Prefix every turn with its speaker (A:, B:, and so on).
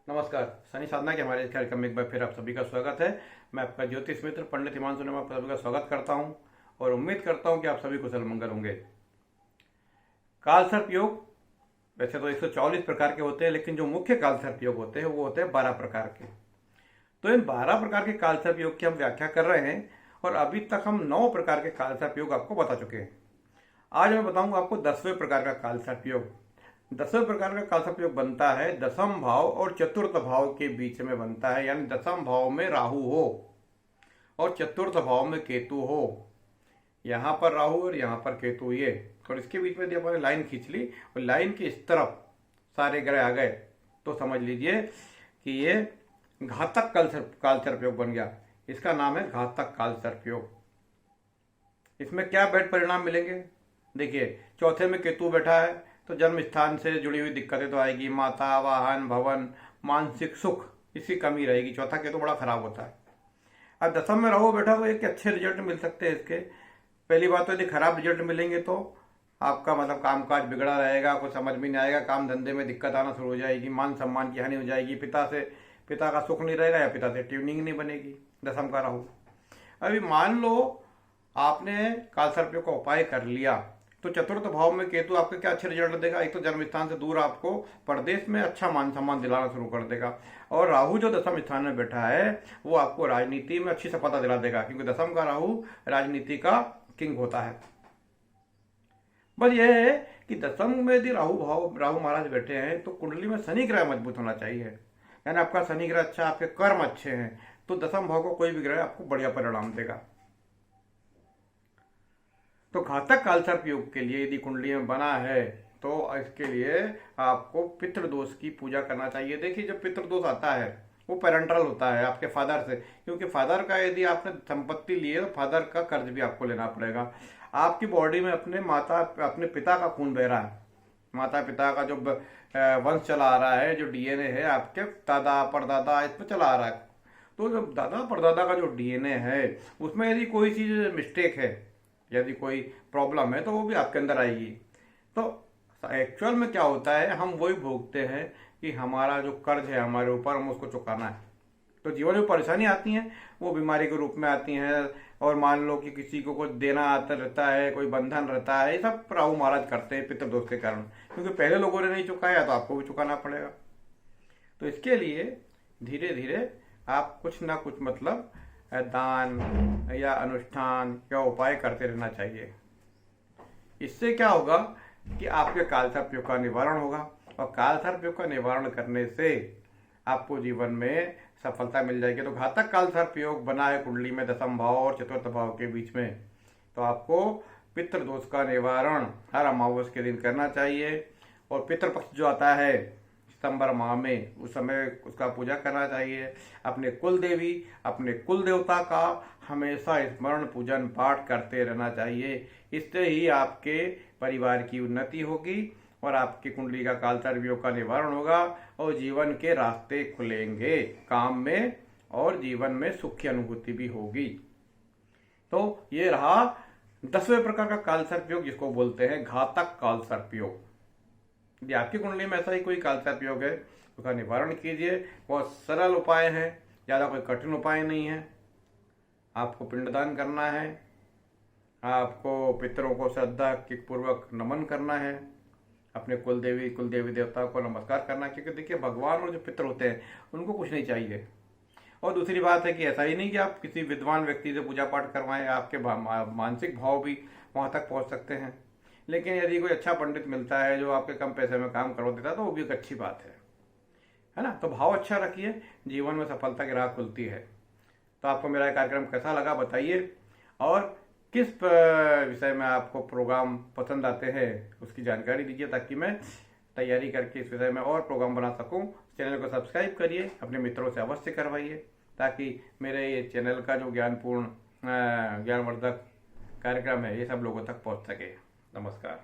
A: नमस्कार। शनि साधना के हमारे इस कार्यक्रम में एक बार फिर आप सभी का स्वागत है। मैं आपका ज्योतिष मित्र पंडित हिमांशु ने आप सभी का स्वागत करता हूं और उम्मीद करता हूं कि आप सभी कुशल मंगल होंगे। कालसर्प योग वैसे तो 144 प्रकार के होते हैं, लेकिन जो मुख्य कालसर्प योग होते हैं वो होते हैं 12 प्रकार के। तो इन 12 प्रकार के कालसर्प योग की हम व्याख्या कर रहे हैं और अभी तक हम 9 प्रकार के कालसर्प योग आपको बता चुके हैं। आज मैं बताऊंगा आपको 10वें प्रकार का कालसर्प योग। 10वें प्रकार का कालसर्प योग बनता है दशम भाव और चतुर्थ भाव के बीच में बनता है, यानी दशम भाव में राहु हो और चतुर्थ भाव में केतु हो। यहाँ पर राहु और यहाँ पर केतु, ये और इसके बीच में यदि अपन लाइन खींच ली और लाइन की इस तरफ सारे ग्रह आ गए तो समझ लीजिए कि ये घातक कालसर्प योग बन गया। इसका नाम है घातक कालसर्प योग। इसमें क्या बैड परिणाम मिलेंगे? देखिए, चौथे में केतु बैठा है तो जन्म स्थान से जुड़ी हुई दिक्कतें तो आएगी, माता, वाहन, भवन, मानसिक सुख, इसकी कमी रहेगी। चौथा केतु बड़ा खराब होता है। अब दसम में राहु बैठा तो एक अच्छे रिजल्ट मिल सकते हैं इसके। पहली बात तो यदि खराब रिजल्ट मिलेंगे तो आपका मतलब कामकाज बिगड़ा रहेगा, कुछ समझ में नहीं आएगा, काम धंधे में दिक्कत आना शुरू हो जाएगी, मान सम्मान की हानि हो जाएगी, पिता का सुख नहीं रहेगा या पिता से ट्यूनिंग नहीं बनेगी। दसम का राहु। अभी मान लो आपने कालसर्प का उपाय कर लिया तो चतुर्थ भाव में केतु आपको क्या अच्छे रिजल्ट देगा? एक तो जन्म स्थान से दूर आपको प्रदेश में अच्छा मान सम्मान दिलाना शुरू कर देगा, और राहु जो दसम स्थान में बैठा है वो आपको राजनीति में अच्छी सफलता दिला देगा, क्योंकि दसम का राहु राजनीति का किंग होता है। बस यह है कि दसम में यदि राहु महाराज बैठे हैं तो कुंडली में शनि ग्रह मजबूत होना चाहिए, यानी आपका शनि ग्रह अच्छा, आपके कर्म अच्छे हैं तो दसम भाव को कोई भी ग्रह आपको बढ़िया परिणाम देगा। तो घातक कालसर्प योग के लिए यदि कुंडली में बना है तो इसके लिए आपको पितृदोष की पूजा करना चाहिए। देखिए, जब पितृदोष आता है वो पेरेंटल होता है आपके फादर से, क्योंकि फादर का यदि आपने संपत्ति ली है तो फादर का कर्ज भी आपको लेना पड़ेगा। आपकी बॉडी में अपने पिता का खून बह रहा है, माता पिता का जो वंश चला आ रहा है, जो डीएनए है आपके दादा परदादा इसमें चला आ रहा है। तो जब दादा परदादा का जो डीएनए है उसमें यदि कोई चीज मिस्टेक है, यदि कोई प्रॉब्लम है तो वो भी आपके अंदर आएगी। तो एक्चुअल में क्या होता है, हम वही भोगते हैं कि हमारा जो कर्ज है हमारे ऊपर, हम उसको चुकाना है। तो जीवन में परेशानी आती हैं, वो बीमारी के रूप में आती हैं, और मान लो कि किसी को कुछ देना आता रहता है, कोई बंधन रहता है, ये सब राहु महाराज करते हैं पितृदोष के कारण, क्योंकि पहले लोगों ने नहीं चुकाया तो आपको भी चुकाना पड़ेगा। तो इसके लिए धीरे धीरे आप कुछ ना कुछ मतलब दान या अनुष्ठान या उपाय करते रहना चाहिए। इससे क्या होगा कि आपके कालसर्प योग का निवारण होगा, और कालसर्प योग का निवारण करने से आपको जीवन में सफलता मिल जाएगी। तो घातक कालसर्प योग बना है कुंडली में दसम भाव और चतुर्थ भाव के बीच में, तो आपको पितृदोष का निवारण हर अमावस के दिन करना चाहिए। और पितृपक्ष जो आता है सितंबर माह में, उस समय उसका पूजा करना चाहिए। अपने कुल देवी, अपने कुल देवता का हमेशा स्मरण पूजन पाठ करते रहना चाहिए। इससे ही आपके परिवार की उन्नति होगी और आपकी कुंडली का कालसर्प योग का निवारण होगा और जीवन के रास्ते खुलेंगे काम में, और जीवन में सुख की अनुभूति भी होगी। तो ये रहा 10वें प्रकार का कालसर्प योग, जिसको बोलते हैं घातक कालसर्प योग। यदि आपकी कुंडली में ऐसा ही कोई कालसर्प योग है उसका निवारण कीजिए। बहुत सरल उपाय है, ज़्यादा कोई कठिन उपाय नहीं है। आपको पिंडदान करना है, आपको पितरों को श्रद्धा के पूर्वक नमन करना है, अपने कुल देवी देवता को नमस्कार करना है, क्योंकि देखिए भगवान और जो पितर होते हैं उनको कुछ नहीं चाहिए। और दूसरी बात है कि ऐसा ही नहीं कि आप किसी विद्वान व्यक्ति से पूजा पाठ करवाएं, आपके मानसिक भाव भी वहाँ तक पहुँच सकते हैं। लेकिन यदि कोई अच्छा पंडित मिलता है जो आपके कम पैसे में काम करवा देता है तो वो भी एक अच्छी बात है ना। तो भाव अच्छा रखिए, जीवन में सफलता की राह खुलती है। तो आपको मेरा कार्यक्रम कैसा लगा बताइए, और किस विषय में आपको प्रोग्राम पसंद आते हैं उसकी जानकारी दीजिए, ताकि मैं तैयारी करके इस विषय में और प्रोग्राम बना सकूं। चैनल को सब्सक्राइब करिए, अपने मित्रों से अवश्य करवाइए, ताकि मेरे ये चैनल का जो ज्ञानवर्धक कार्यक्रम है ये सब लोगों तक पहुंच सके। नमस्कार।